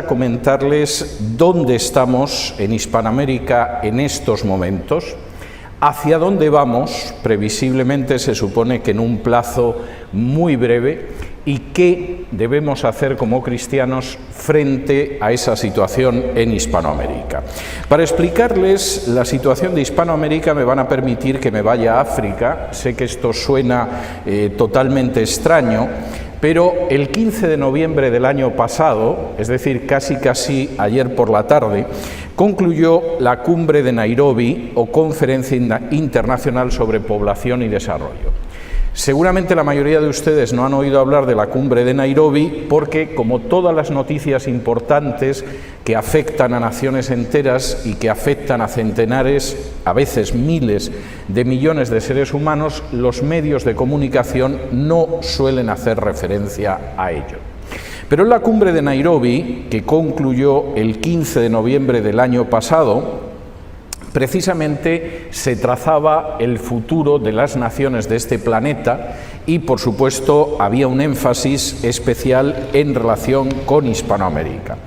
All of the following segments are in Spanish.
Comentarles dónde estamos en Hispanoamérica en estos momentos, hacia dónde vamos, previsiblemente se supone que en un plazo muy breve, y qué debemos hacer como cristianos frente a esa situación en Hispanoamérica. Para explicarles la situación de Hispanoamérica me van a permitir que me vaya a África. Sé que esto suena totalmente extraño, pero el 15 de noviembre del año pasado, es decir, casi ayer por la tarde, concluyó la Cumbre de Nairobi, o Conferencia Internacional sobre Población y Desarrollo. Seguramente la mayoría de ustedes no han oído hablar de la Cumbre de Nairobi porque, como todas las noticias importantes que afectan a naciones enteras y que afectan a centenares, a veces miles de millones de seres humanos, los medios de comunicación no suelen hacer referencia a ello. Pero en la Cumbre de Nairobi, que concluyó el 15 de noviembre del año pasado, precisamente se trazaba el futuro de las naciones de este planeta y, por supuesto, había un énfasis especial en relación con Hispanoamérica.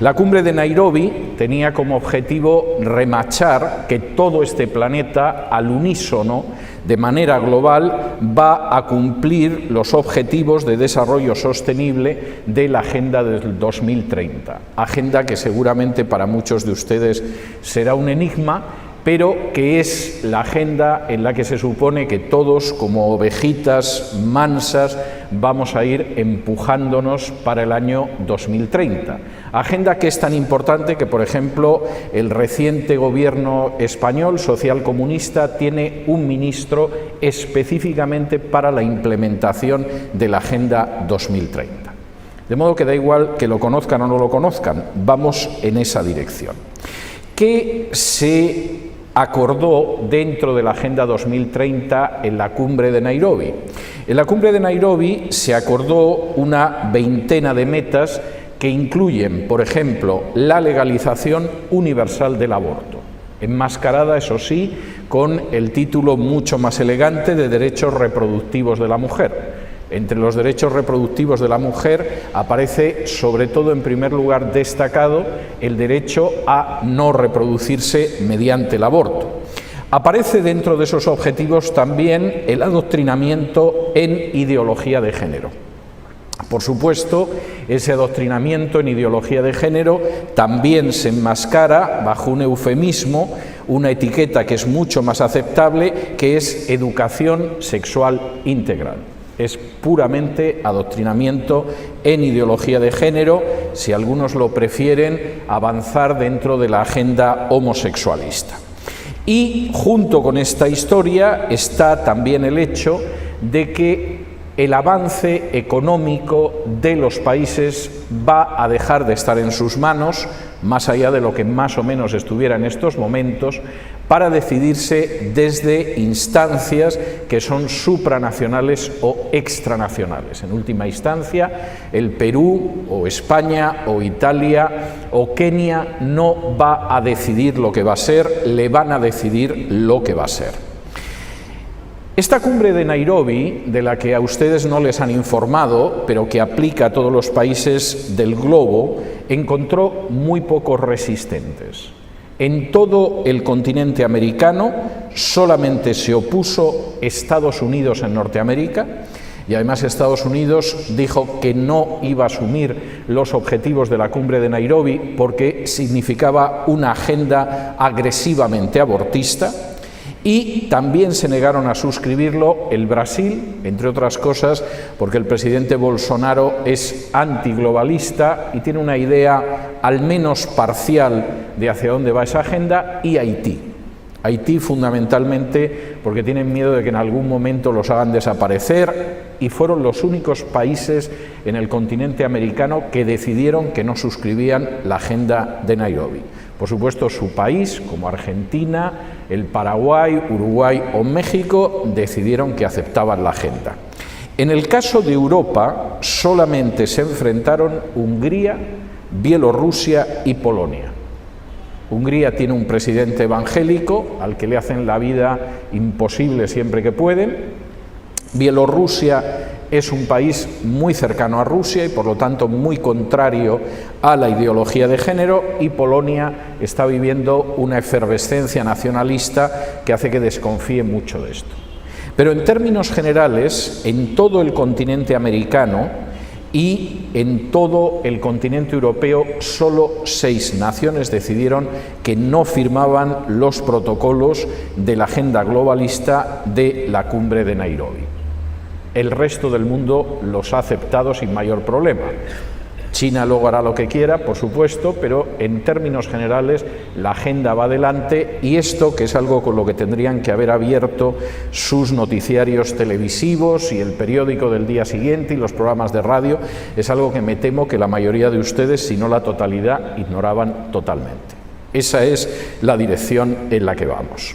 La Cumbre de Nairobi tenía como objetivo remachar que todo este planeta, al unísono, de manera global, va a cumplir los objetivos de desarrollo sostenible de la Agenda del 2030. Agenda que seguramente para muchos de ustedes será un enigma, pero que es la agenda en la que se supone que todos, como ovejitas mansas, vamos a ir empujándonos para el año 2030. Agenda que es tan importante que, por ejemplo, el reciente gobierno español socialcomunista tiene un ministro específicamente para la implementación de la Agenda 2030. De modo que da igual que lo conozcan o no lo conozcan, vamos en esa dirección. ¿Qué se acordó dentro de la Agenda 2030 en la Cumbre de Nairobi? En la Cumbre de Nairobi se acordó una veintena de metas que incluyen, por ejemplo, la legalización universal del aborto, enmascarada, eso sí, con el título mucho más elegante de derechos reproductivos de la mujer. Entre los derechos reproductivos de la mujer aparece, sobre todo, en primer lugar, destacado el derecho a no reproducirse mediante el aborto. Aparece dentro de esos objetivos también el adoctrinamiento en ideología de género. Por supuesto, ese adoctrinamiento en ideología de género también se enmascara bajo un eufemismo, una etiqueta que es mucho más aceptable, que es educación sexual integral. Es puramente adoctrinamiento en ideología de género, si algunos lo prefieren, avanzar dentro de la agenda homosexualista. Y junto con esta historia está también el hecho de que el avance económico de los países va a dejar de estar en sus manos, más allá de lo que más o menos estuviera en estos momentos, para decidirse desde instancias que son supranacionales o extranacionales. En última instancia, el Perú o España o Italia o Kenia no va a decidir lo que va a ser, le van a decidir lo que va a ser. Esta Cumbre de Nairobi, de la que a ustedes no les han informado, pero que aplica a todos los países del globo, encontró muy pocos resistentes. En todo el continente americano solamente se opuso Estados Unidos en Norteamérica, y además Estados Unidos dijo que no iba a asumir los objetivos de la Cumbre de Nairobi porque significaba una agenda agresivamente abortista. Y también se negaron a suscribirlo el Brasil, entre otras cosas, porque el presidente Bolsonaro es antiglobalista y tiene una idea al menos parcial de hacia dónde va esa agenda, y Haití. Haití fundamentalmente porque tienen miedo de que en algún momento los hagan desaparecer, y fueron los únicos países en el continente americano que decidieron que no suscribían la agenda de Nairobi. Por supuesto, su país, como Argentina, el Paraguay, Uruguay o México, decidieron que aceptaban la agenda. En el caso de Europa, solamente se enfrentaron Hungría, Bielorrusia y Polonia. Hungría tiene un presidente evangélico al que le hacen la vida imposible siempre que pueden. Bielorrusia es un país muy cercano a Rusia y por lo tanto muy contrario a la ideología de género, y Polonia está viviendo una efervescencia nacionalista que hace que desconfíe mucho de esto. Pero en términos generales, en todo el continente americano y en todo el continente europeo, solo 6 naciones decidieron que no firmaban los protocolos de la agenda globalista de la cumbre de Nairobi. El resto del mundo los ha aceptado sin mayor problema. China luego hará lo que quiera, por supuesto, pero en términos generales la agenda va adelante, y esto, que es algo con lo que tendrían que haber abierto sus noticiarios televisivos y el periódico del día siguiente y los programas de radio, es algo que me temo que la mayoría de ustedes, si no la totalidad, ignoraban totalmente. Esa es la dirección en la que vamos.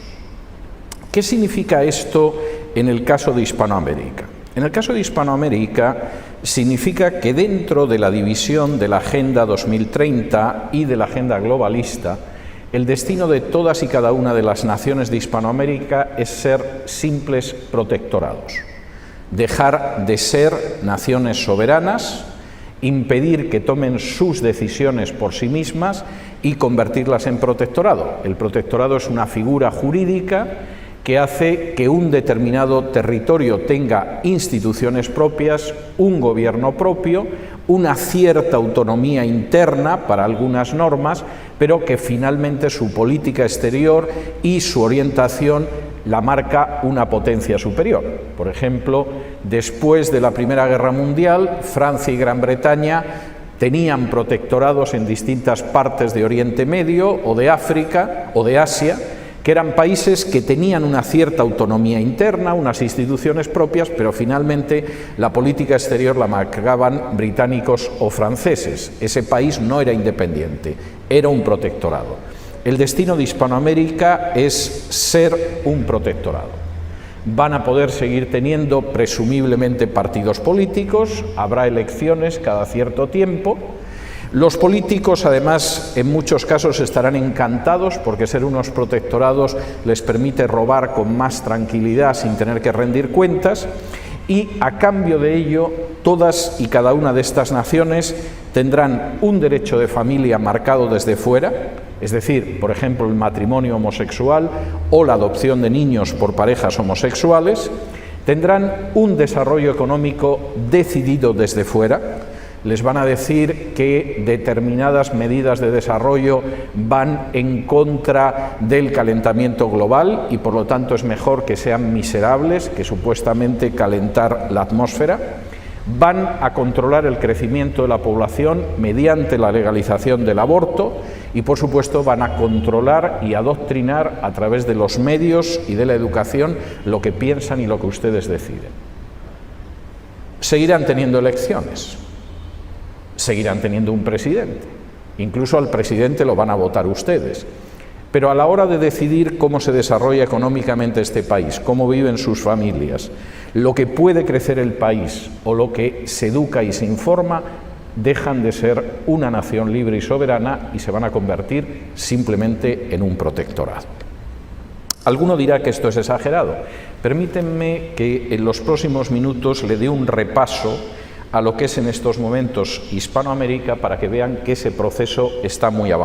¿Qué significa esto en el caso de Hispanoamérica? En el caso de Hispanoamérica significa que dentro de la división de la Agenda 2030 y de la Agenda globalista, el destino de todas y cada una de las naciones de Hispanoamérica es ser simples protectorados, dejar de ser naciones soberanas, impedir que tomen sus decisiones por sí mismas y convertirlas en protectorado. El protectorado es una figura jurídica que hace que un determinado territorio tenga instituciones propias, un gobierno propio, una cierta autonomía interna para algunas normas, pero que finalmente su política exterior y su orientación la marca una potencia superior. Por ejemplo, después de la Primera Guerra Mundial, Francia y Gran Bretaña tenían protectorados en distintas partes de Oriente Medio o de África o de Asia, que eran países que tenían una cierta autonomía interna, unas instituciones propias, pero finalmente la política exterior la marcaban británicos o franceses. Ese país no era independiente, era un protectorado. El destino de Hispanoamérica es ser un protectorado. Van a poder seguir teniendo presumiblemente partidos políticos, habrá elecciones cada cierto tiempo. Los políticos, además, en muchos casos estarán encantados porque ser unos protectorados les permite robar con más tranquilidad sin tener que rendir cuentas, y a cambio de ello todas y cada una de estas naciones tendrán un derecho de familia marcado desde fuera, es decir, por ejemplo, el matrimonio homosexual o la adopción de niños por parejas homosexuales, tendrán un desarrollo económico decidido desde fuera. Les van a decir que determinadas medidas de desarrollo van en contra del calentamiento global y por lo tanto es mejor que sean miserables que supuestamente calentar la atmósfera. Van a controlar el crecimiento de la población mediante la legalización del aborto y por supuesto van a controlar y adoctrinar a través de los medios y de la educación lo que piensan y lo que ustedes deciden. Seguirán teniendo elecciones. Seguirán teniendo un presidente, incluso al presidente lo van a votar ustedes, pero a la hora de decidir cómo se desarrolla económicamente este país, cómo viven sus familias, lo que puede crecer el país o lo que se educa y se informa, dejan de ser una nación libre y soberana y se van a convertir simplemente en un protectorado. Alguno dirá que esto es exagerado. Permítanme que en los próximos minutos le dé un repaso a lo que es en estos momentos Hispanoamérica para que vean que ese proceso está muy avanzado.